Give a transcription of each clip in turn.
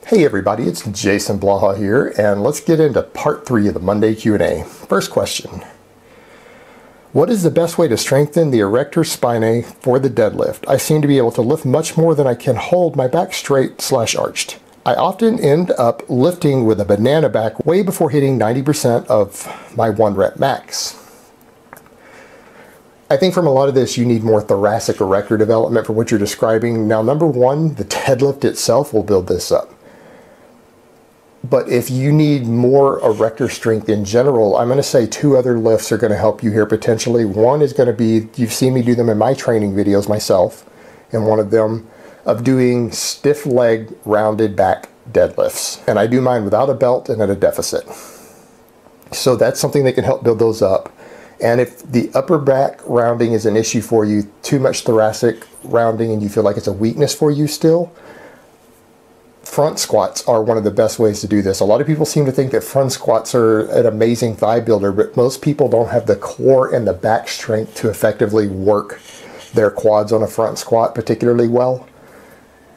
Hey everybody, it's Jason Blaha here, and let's get into part 3 of the Monday Q&A. First question. What is the best way to strengthen the erector spinae for the deadlift? I seem to be able to lift much more than I can hold my back straight/arched. I often end up lifting with a banana back way before hitting 90% of my 1 rep max. I think from a lot of this you need more thoracic erector development for what you're describing. Now, number one, the deadlift itself will build this up. But if you need more erector strength in general, I'm going to say 2 other lifts are going to help you here potentially. One is going to be, you've seen me do them in my training videos myself, and one of them of doing stiff leg rounded back deadlifts. And I do mine without a belt and at a deficit. So that's something that can help build those up. And if the upper back rounding is an issue for you, too much thoracic rounding, and you feel like it's a weakness for you still, front squats are one of the best ways to do this. A lot of people seem to think that front squats are an amazing thigh builder, but most people don't have the core and the back strength to effectively work their quads on a front squat particularly well,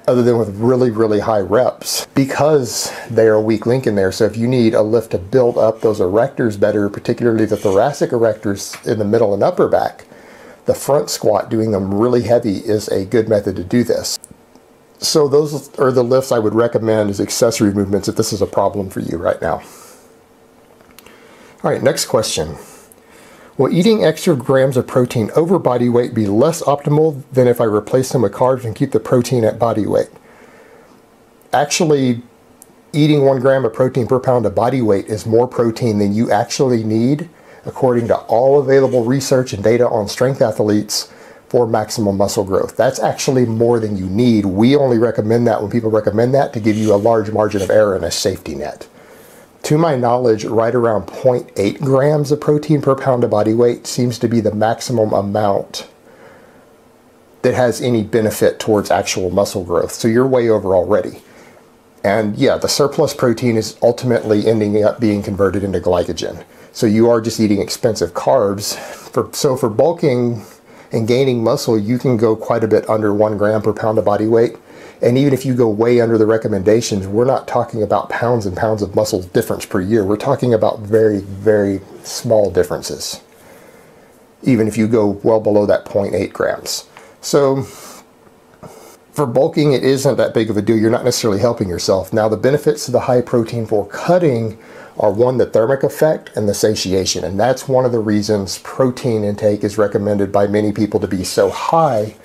other than with really, really high reps, because they are a weak link in there. So if you need a lift to build up those erectors better, particularly the thoracic erectors in the middle and upper back, the front squat, doing them really heavy, is a good method to do this. So those are the lifts I would recommend as accessory movements if this is a problem for you right now. All right, next question. Will eating extra grams of protein over body weight be less optimal than if I replace them with carbs and keep the protein at body weight? Actually, eating 1 gram of protein per pound of body weight is more protein than you actually need, according to all available research and data on strength athletes, for maximum muscle growth. That's actually more than you need. We only recommend that when people recommend that to give you a large margin of error and a safety net. To my knowledge, right around 0.8 grams of protein per pound of body weight seems to be the maximum amount that has any benefit towards actual muscle growth. So you're way over already. And yeah, the surplus protein is ultimately ending up being converted into glycogen. So you are just eating expensive carbs. So for bulking and gaining muscle, you can go quite a bit under 1 gram per pound of body weight. And even if you go way under the recommendations, we're not talking about pounds and pounds of muscle difference per year. We're talking about very, very small differences, even if you go well below that 0.8 grams. So for bulking, it isn't that big of a deal. You're not necessarily helping yourself. Now, the benefits of the high protein for cutting are, one, the thermic effect and the satiation. And that's one of the reasons protein intake is recommended by many people to be so high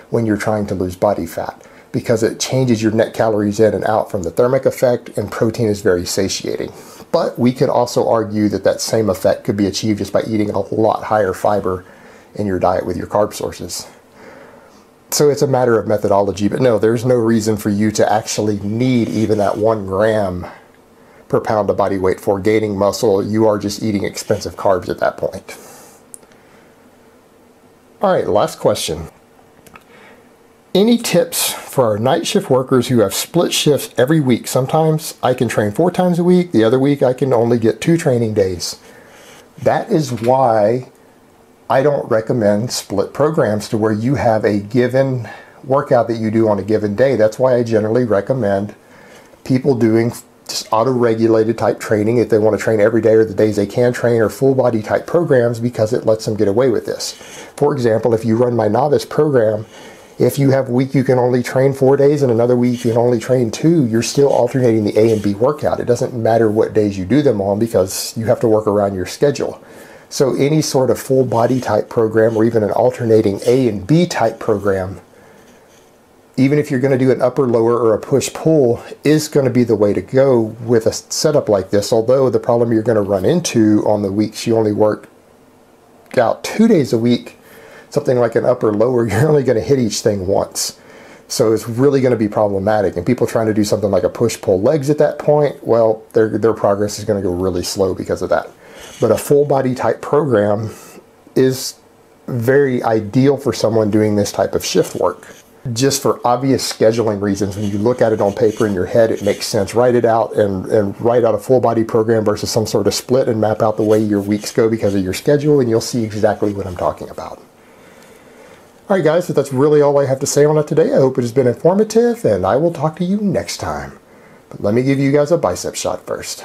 when you're trying to lose body fat, because it changes your net calories in and out from the thermic effect, and protein is very satiating. But we could also argue that that same effect could be achieved just by eating a lot higher fiber in your diet with your carb sources. So it's a matter of methodology, but no, there's no reason for you to actually need even that 1 gram per pound of body weight for gaining muscle. You are just eating expensive carbs at that point. All right, last question. Any tips for our night shift workers who have split shifts every week? Sometimes I can train 4 times a week. The other week I can only get 2 training days. That is why I don't recommend split programs to where you have a given workout that you do on a given day. That's why I generally recommend people doing just auto-regulated type training if they want to train every day or the days they can train, or full body type programs, because it lets them get away with this. For example, if you run my novice program, if you have a week you can only train 4 days and another week you can only train 2, you're still alternating the A and B workout. It doesn't matter what days you do them on, because you have to work around your schedule. So any sort of full body type program, or even an alternating A and B type program, even if you're going to do an upper lower or a push pull, is going to be the way to go with a setup like this. Although the problem you're going to run into on the weeks you only work out 2 days a week, something like an upper lower, you're only going to hit each thing once. So it's really going to be problematic. And people trying to do something like a push pull legs at that point, well, their progress is going to go really slow because of that. But a full body type program is very ideal for someone doing this type of shift work. Just for obvious scheduling reasons, when you look at it on paper in your head, it makes sense. Write it out and write out a full body program versus some sort of split, and map out the way your weeks go because of your schedule, and you'll see exactly what I'm talking about. All right, guys, so that's really all I have to say on it today. I hope it has been informative, and I will talk to you next time. But let me give you guys a bicep shot first.